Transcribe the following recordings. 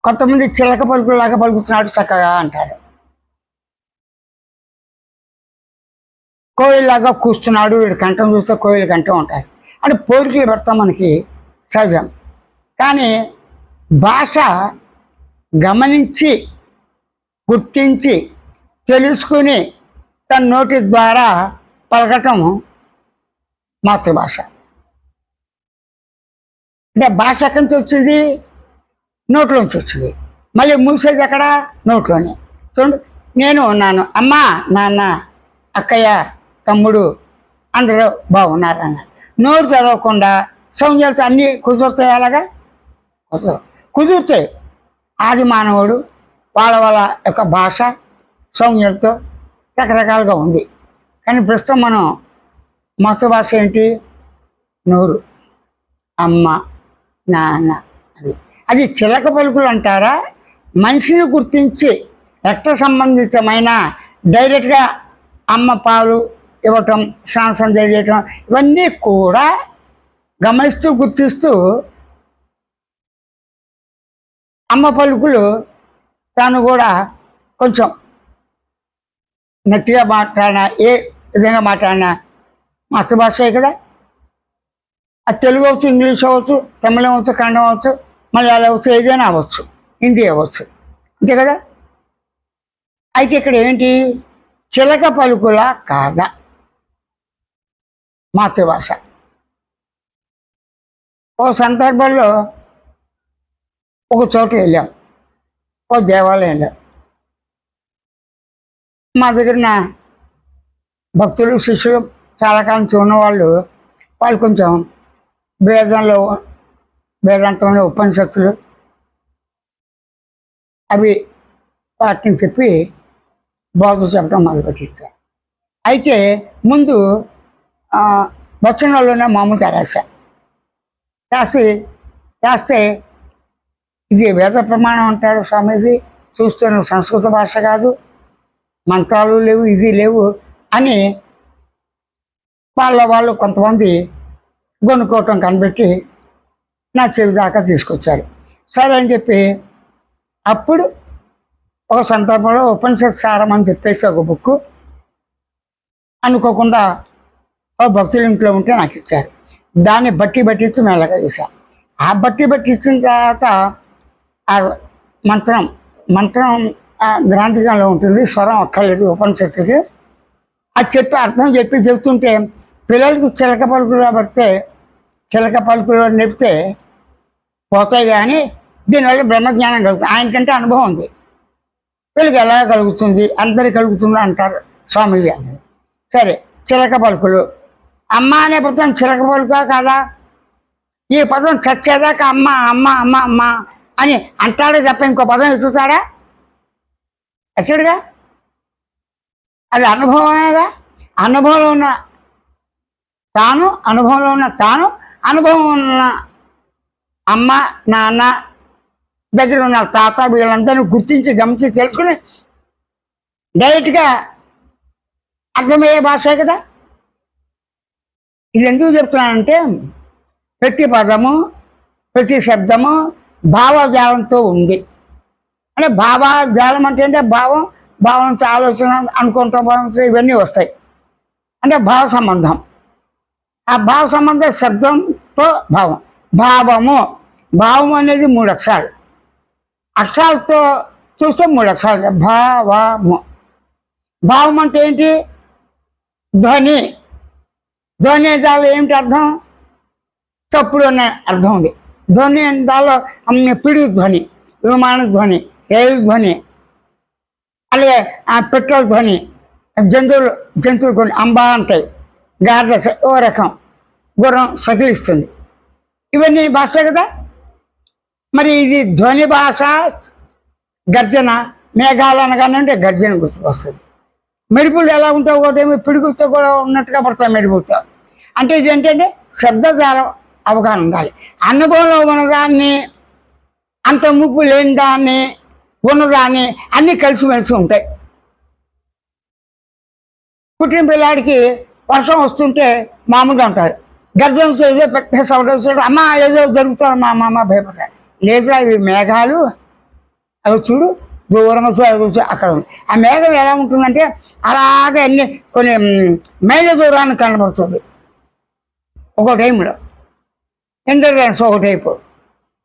కొంతమంది చిలక పలుకులాగా పలుకుతున్నాడు చక్కగా అంటారు, కోయిల్లాగా కూస్తున్నాడు వీడు కంఠం చూస్తే కోయిల కంఠం ఉంటారు అంటే పోలికలు పెడతాం మనకి సహజం. కానీ భాష గమనించి గుర్తించి తెలుసుకుని తన నోటి ద్వారా పలకటం మాతృభాష. అంటే భాష ఎక్కడి నుంచి వచ్చింది? నోట్లోంచి వచ్చింది. మళ్ళీ మూసేది ఎక్కడ? నోట్లోనే. చూడండి, నేను ఉన్నాను, అమ్మ నాన్న అక్కయ్య తమ్ముడు అందరూ బాగున్నారన్న. నోరు తెరవకుండా సౌంజ్యాలతో అన్నీ కుదురుతాయి. అలాగా కుదురుతాయి. ఆది మానవుడు వాళ్ళ యొక్క భాష సౌంజ్యంతో రకరకాలుగా ఉంది. కానీ ప్రస్తుతం మనం మాతృభాష ఏంటి? నోరు, అమ్మ నాన్న. అది చిలక పలుకులు అంటారా? మనిషిని గుర్తించి రక్త సంబంధితమైన డైరెక్ట్గా అమ్మ పాలు ఇవ్వటం, స్నానం చేయటం, ఇవన్నీ కూడా గమనిస్తూ గుర్తిస్తూ అమ్మ పలుకులు తాను కూడా కొంచెం నట్టిగా మాట్లాడినా, ఏ విధంగా మాట్లాడినా మాతృభాషే కదా. అది తెలుగు అవచ్చు, ఇంగ్లీష్ అవ్వచ్చు, తమిళం అవ్వచ్చు, కన్నడం అవ్వచ్చు, మలయాళం అవ్వచ్చు, ఏదైనా అవ్వచ్చు, హిందీ అవ్వచ్చు, అంతే కదా. అయితే ఇక్కడ ఏంటి? చిలక పలుకుల కాదా మాతృభాష? ఓ సందర్భంలో ఒక చోట వెళ్ళాం, ఓ దేవాలయంలో. మా దగ్గర భక్తులు శిష్యులు చాలా కాలం చూడని వాళ్ళు కొంచెం వేదాంతంలో ఉపనిషత్తులు అవి వాటిని చెప్పి బోధ చెప్పడం మొదలుపెట్టించారు. అయితే ముందు వచనంలోనే మామూలుగా రాస్తే ఇది వేద ప్రమాణం అంటారు స్వామీజీ, చూస్తే సంస్కృత భాష కాదు, మంత్రాలు లేవు, ఇది లేవు అని వాళ్ళు కొంతమంది గొనుక్కోవటం కనిపెట్టి నా చెవి దాకా తీసుకొచ్చారు. సరే అని చెప్పి అప్పుడు ఒక సందర్భంలో ఉపనిషత్ సారం అని చెప్పేసి ఒక బుక్ అనుకోకుండా ఓ భక్తుల ఇంట్లో ఉంటే నాకు ఇచ్చారు. దాన్ని బట్టించి మెల్లగా చేశాను. ఆ బట్టించిన తర్వాత ఆ మంత్రం గ్రాంథికంలో ఉంటుంది, స్వరం అక్కర్లేదు ఉపనిషత్తుకి. అది చెప్పి అర్థం చెప్తుంటే పిల్లలకి చిలక పలుకులో పడితే చిలక పలుకులో నెప్పితే పోతాయి, కానీ దీనివల్ల బ్రహ్మజ్ఞానం కలుగుతుంది. ఆయనకంటే అనుభవం ఉంది, వీళ్ళకి ఎలా కలుగుతుంది, అందరికి కలుగుతుంది అంటారు స్వామీజీ అని. సరే, చిలక పలుకులు, అమ్మ అనే పదం చిలక పలుకా కాదా? ఈ పదం చచ్చేదాకా అమ్మ అమ్మ అమ్మ అమ్మ అని అంటాడే తప్ప ఇంకో పదం ఎత్తుతాడా? ఎచ్చడుగా. అది అనుభవమేగా. అనుభవంలో ఉన్న తాను అనుభవం ఉన్న అమ్మ నాన్న దగ్గర ఉన్న తాత వీళ్ళందరినీ గుర్తించి గమనించి తెలుసుకుని డైరెక్ట్గా అర్థమయ్యే భాషే కదా. ఇది ఎందుకు చెప్తున్నానంటే ప్రతి పదము ప్రతి శబ్దము భావజాలంతో ఉంది. అంటే భావజాలం అంటే భావం నుంచి ఆలోచన, అనుకుంటాం, భావించడం, ఇవన్నీ వస్తాయి. అంటే భావ సంబంధం. ఆ భావ సంబంధం శబ్దంతో భావము అనేది 3 అక్షరాలు. అక్షరాలతో చూస్తే 3 అక్షరాలు. భావం అంటే ఏంటి? ధ్వని దానిలో ఏమిటి అర్థం? చప్పుడు అనే అర్థం ఉంది. ధ్వని దానిలో పిడుగు ధ్వని, విమాన ధ్వని, రైలు ధ్వని, అలాగే పెట్రోల్ ధ్వని, జంతువులు కొన్ని అంబా అంటాయి, గాడిద ఓ రకం, గుర్రం సకిలిస్తుంది. ఇవన్నీ భాష కదా. మరి ఇది ధ్వని భాష. గర్జన, మేఘాలు అనగానే గర్జన గుర్తుకొస్తుంది. మెరుపులు ఎలా ఉంటావు కూడా పిడుగులతో కూడా ఉన్నట్టుగా పడతాయి మెరుపులతో. అంటే ఇది ఏంటంటే శబ్దజాలం అవగాహన ఉండాలి. అనుభవంలో ఉన్నదాన్ని, అంత ముప్పు లేని దాన్ని, ఉన్నదాన్ని అన్నీ కలిసిమెలిసి ఉంటాయి. పుట్టిన పిల్లాడికి వర్షం వస్తుంటే మామూలుగా ఉంటాడు, గర్జన ఏదో పెద్ద సౌండ్ వస్తాడు, అమ్మ ఏదో జరుగుతాడు, మా అమ్మ భయపడతాడు. లేదా ఇవి మేఘాలు, అవి చూడు దూరంగా చూ అది చూ అక్కడ ఉంది. ఆ మేఘం ఎలా ఉంటుందంటే అలాగే అన్ని కొన్ని మైళ్ళ దూరాన్ని కనబడుతుంది ఒక టైంలో. ఇంద్రధనుసు ఒక టైపు.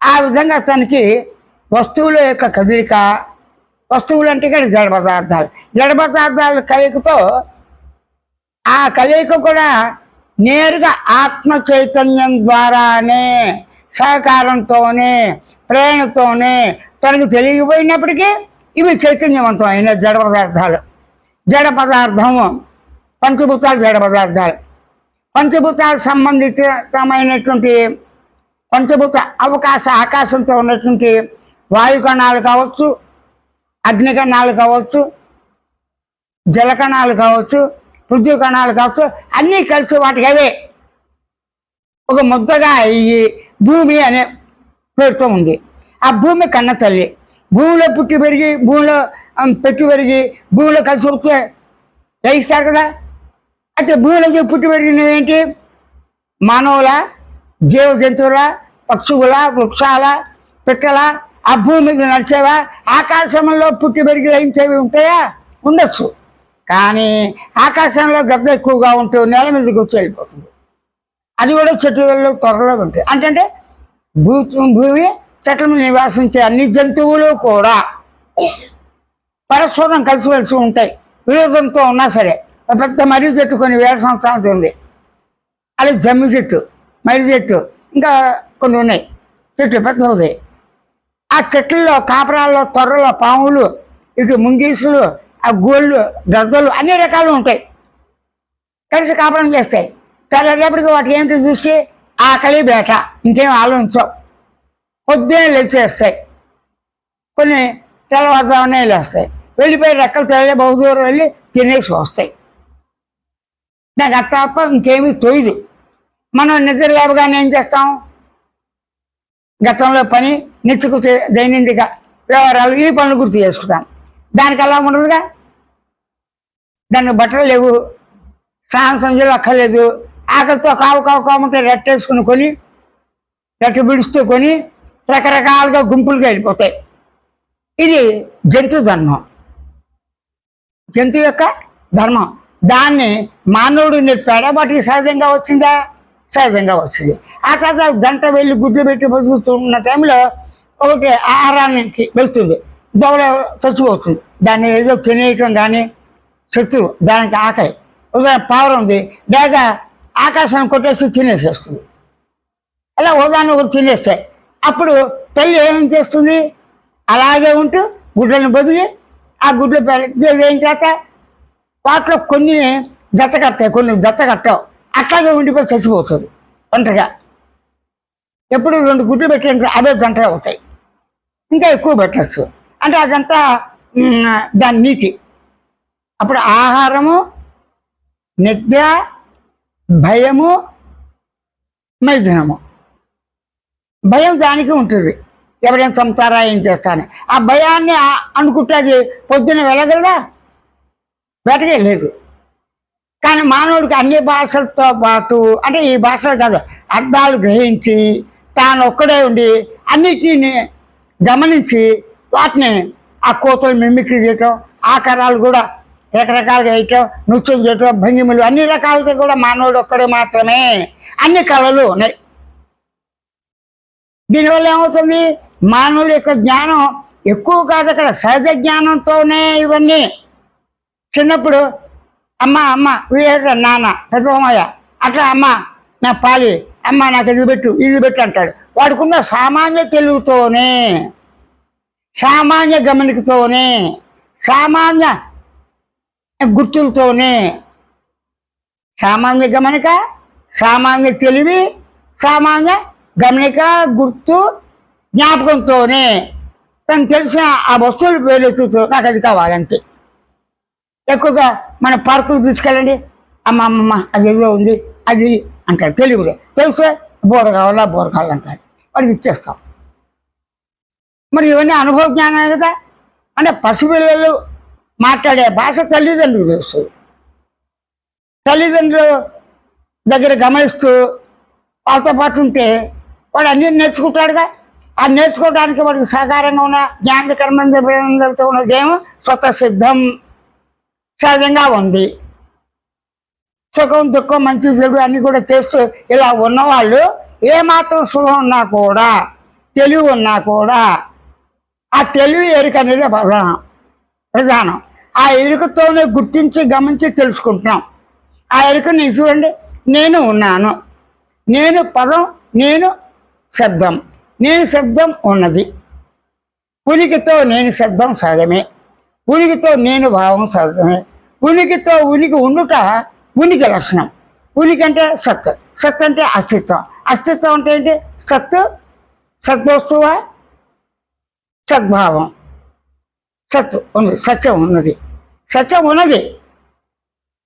ఆ విధంగా తనకి వస్తువుల యొక్క కదలిక, వస్తువులు అంటే ఇక్కడ జడ పదార్థాలు, జడ పదార్థాల కలయికతో ఆ కలయిక కూడా నేరుగా ఆత్మ చైతన్యం ద్వారానే, సహకారంతోనే, ప్రేరణతోనే తనకు తెలియకపోయినప్పటికీ ఇవి చైతన్యవంతమైన జడ పదార్థాలు. జడ పదార్థము పంచభూతాలు, జడ పదార్థాలు. పంచభూతాలు సంబంధితమైనటువంటి పంచభూత ఆకాశంతో ఉన్నటువంటి వాయుకణాలు కావచ్చు, అగ్నికణాలు కావచ్చు, జలకణాలు కావచ్చు, పృథ్వీ కణాలు కావచ్చు, అన్నీ కలిసి వాటికి అవే ఒక ముద్దగా ఈ భూమి అనే పేరుతో ఉంది. ఆ భూమి కన్న తల్లి. భూమిలో పుట్టి పెరిగి, భూమిలో పెట్టి పెరిగి, భూమిలో కలిసి వస్తే లయిస్తారు కదా. అయితే భూమిలోకి పుట్టి పెరిగినవేంటి? మానవుల, జీవ జంతువుల, పక్షుల, వృక్షాల, పిట్టల, ఆ భూమి మీద నడిచేవా? ఆకాశంలో పుట్టి పెరిగి లయించేవి ఉంటాయా? ఉండొచ్చు. కానీ ఆకాశంలో గద్ద ఎక్కువగా ఉంటూ నేల మీదకి వచ్చి వెళ్ళిపోతుంది. అది కూడా చెట్లలో త్వరలో ఉంటాయి. అంటే భూమి చెట్ల మీద నివాసించే అన్ని జంతువులు కూడా పరస్పరం కలిసిమెలిసి ఉంటాయి. విరోధంతో ఉన్నా సరే. పెద్ద మర్రి చెట్టు కొన్ని వేల సంవత్సరాలతో ఉంది. అలాగే జమ్మి చెట్టు, మర్రి చెట్టు, ఇంకా కొన్ని ఉన్నాయి చెట్లు పెద్ద అవుతాయి. ఆ చెట్లలో కాపరాల్లో, త్వరలో పాములు, ఇటు ముంగీసులు, ఆ గోళ్ళు, గద్దలు అన్ని రకాలు ఉంటాయి. కలిసి కాపురం చేస్తాయి. తెల్లప్పటికి వాటికి ఏమిటి చూసి ఆకలి బేట, ఇంకేం ఆలోచించవు. పొద్దునే లేచేస్తాయి. కొన్ని తెల్లవారుజామునే లేస్తాయి. వెళ్ళిపోయి రెక్కలు తెల్లే బహుదూరం వెళ్ళి తినేసి వస్తాయి. నాకు అది తప్ప ఇంకేమీ తోయదు. మనం నిద్ర లేవగానే ఏం చేస్తాం? గతంలో పని, నిత్యకు దైనందిక వ్యవహారాలు, ఈ పనులు గుర్తు చేసుకుంటాం. దానికి అలా ఉండదుగా. దానికి బట్టలు లేవు, స్నానం సంధ్యలు అక్కర్లేదు. ఆకలితో కావుంటే రెట్టేసుకుని కొని, రెట్ట బిడుస్తూ కొని రకరకాలుగా గుంపులుగా వెళ్ళిపోతాయి. ఇది జంతు ధర్మం, జంతువు యొక్క ధర్మం. దాన్ని మానవుడు నేర్పాడా? వాటికి సహజంగా వచ్చిందా? సహజంగా వచ్చింది. ఆ తర్వాత జంట వెళ్ళి గుడ్లు పెట్టి బతుకుతున్న టైంలో ఒకటి ఆహారానికి వెళ్తుంది, దోవల చచ్చిపోతుంది. దాన్ని ఏదో తినేయటం కానీ, శత్రువు దానికి ఆకలి, ఉదాహరణ పావురం ఉంది, బేగ ఆకాశాన్ని కొట్టేసి తినేసేస్తుంది. అలా ఉదాహరణ ఒకటి తినేస్తాయి. అప్పుడు తల్లి ఏమేం చేస్తుంది? అలాగే ఉంటూ గుడ్లను బతికి ఆ గుడ్లు ఏం చేత వాటిలో కొన్ని జత కడతాయి, కొన్ని జత కట్టవు. అట్లాగే ఉండిపోయి చచ్చిపోతుంది ఒంటరిగా. ఎప్పుడు 2 గుడ్లు పెట్టిన అవే జంట అవుతాయి. ఇంకా ఎక్కువ పెట్టచ్చు. అంటే అదంతా దాని నీతి. అప్పుడు ఆహారము, నిద్ర, భయము, మైథునము. భయం దానికి ఉంటుంది, ఎవరైనా చంపుతారా, ఏం చేస్తారని. ఆ భయాన్ని అనుకుంటే అది పొద్దున వెళ్ళగలదా? వేటకే లేదు. కానీ మానవుడికి అన్ని భాషలతో పాటు, అంటే ఈ భాషలు కాదు, అర్థాలు గ్రహించి తాను ఒక్కడే ఉండి అన్నిటిని గమనించి వాటిని ఆ కోతలు మిమిక్రీ చేయటం, ఆకారాలు కూడా రకరకాలుగా వేయటం, నృత్యం చేయటం, భంగిమలు అన్ని రకాలతో కూడా మానవుడు ఒక్కడే మాత్రమే. అన్ని కళలు ఉన్నాయి. దీనివల్ల ఏమవుతుంది? మానవుడి యొక్క జ్ఞానం ఎక్కువ కాదు, అక్కడ సహజ జ్ఞానంతోనే ఇవన్నీ. చిన్నప్పుడు అమ్మ వీడేట నాన్న పెద్దమ్మయ్య అట్లా అమ్మ నా పాలి, అమ్మ నాకు ఇది పెట్టు అంటాడు. వాడుకున్న సామాన్య తెలుగుతోనే, సామాన్య గమనికతోనే, సామాన్య గుర్తులతోనే, సామాన్య గమనిక, సామాన్య తెలివి, సామాన్య గమనిక, గుర్తు, జ్ఞాపకంతోనే తను తెలిసిన ఆ వస్తువులు పేరెత్తుతో నాకు అది కావాలంతే. ఎక్కువగా మన పార్కులు తీసుకెళ్ళండి, అమ్మమ్మ అది ఏదో ఉంది అది అంటాడు. తెలిస్తే బోర కావాలంటాడు. వాడికి ఇచ్చేస్తాం. మరి ఇవన్నీ అనుభవ జ్ఞానం కదా. అంటే పసిపిల్లలు మాట్లాడే భాష తల్లిదండ్రులు తెలుస్తుంది. తల్లిదండ్రులు దగ్గర గమనిస్తూ వాళ్ళతో పాటు ఉంటే వాడు అన్నీ నేర్చుకుంటాడుగా. అది నేర్చుకోవడానికి వాడికి సహకారంగా ఉన్న జ్ఞాన కర్మంతో ఉన్నదేమో స్వతసిద్ధం సహజంగా ఉంది. సుఖం దుఃఖం మంచి చెడు అన్నీ కూడా తెలుస్తూ ఇలా ఉన్నవాళ్ళు ఏమాత్రం సుఖం ఉన్నా కూడా తెలివి ఉన్నా కూడా ఆ తెలివి ఎరుక అనేది ప్రధానం. ఆ ఎరుకతోనే గుర్తించి గమనించి తెలుసుకుంటున్నాం. ఆ ఎరుకని చూడండి, నేను ఉన్నాను, నేను పదం, నేను శబ్దం, నేను శబ్దం ఉన్నది. ఉనికితో నేను శబ్దం సహజమే, ఉనికితో నేను భావం సహజమే. ఉనికితో ఉనికి ఉండుట ఉనికి లక్షణం. ఉనికి అంటే సత్, సత్ అంటే అస్తిత్వం, అస్తిత్వం అంటే ఏంటి? సత్తు, సద్వస్తువా, సద్భావం, సత్తు ఉంది, సత్యం ఉన్నది, సత్యం ఉన్నది,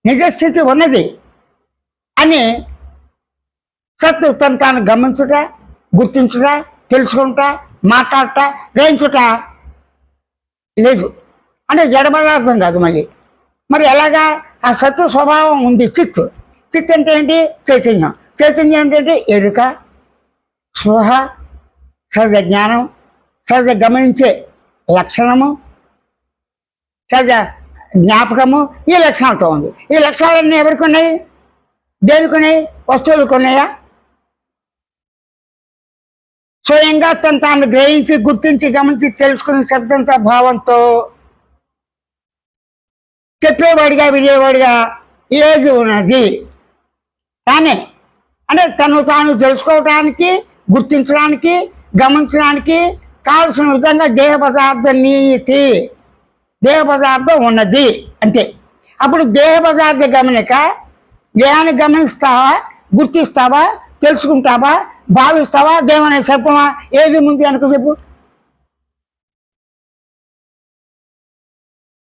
నిజస్థితి ఉన్నది అని సత్తు తను తాను గమనించుట, గుర్తించుట, తెలుసుకుంట, మాట్లాడట, గ్రహించుట లేదు. అంటే జడ పదార్థం కాదు. మరి ఎలాగా? ఆ సత్తు స్వభావం ఉంది. చిత్తు, చిత్ అంటే ఏంటి? చైతన్యం, చైతన్యం అంటే ఎరుక, స్పృహ, సహజ జ్ఞానం, సహజ గమనించే లక్షణము, సహజ జ్ఞాపకము, ఈ లక్షణాలతో ఉంది. ఈ లక్షణాలన్నీ ఎవరికి ఉన్నాయి? దేనికి ఉన్నాయి? వస్తువులకు ఉన్నాయా? స్వయంగా తను తాను గ్రహించి గుర్తించి గమనించి తెలుసుకునే శబ్దంతో భావంతో చెప్పేవాడిగా వినేవాడిగా ఏది ఉన్నది కానీ అంటే తను తాను తెలుసుకోవడానికి, గుర్తించడానికి, గమనించడానికి కావలసిన విధంగా దేహ పదార్థ నీతి, దేహ పదార్థం ఉన్నది అంతే. అప్పుడు దేహ పదార్థ గమనిక, దేహాన్ని గమనిస్తావా, గుర్తిస్తావా, తెలుసుకుంటావా, భావిస్తావా, దేవనే చెప్పమా? ఏది ముందు వెనక చెప్పు?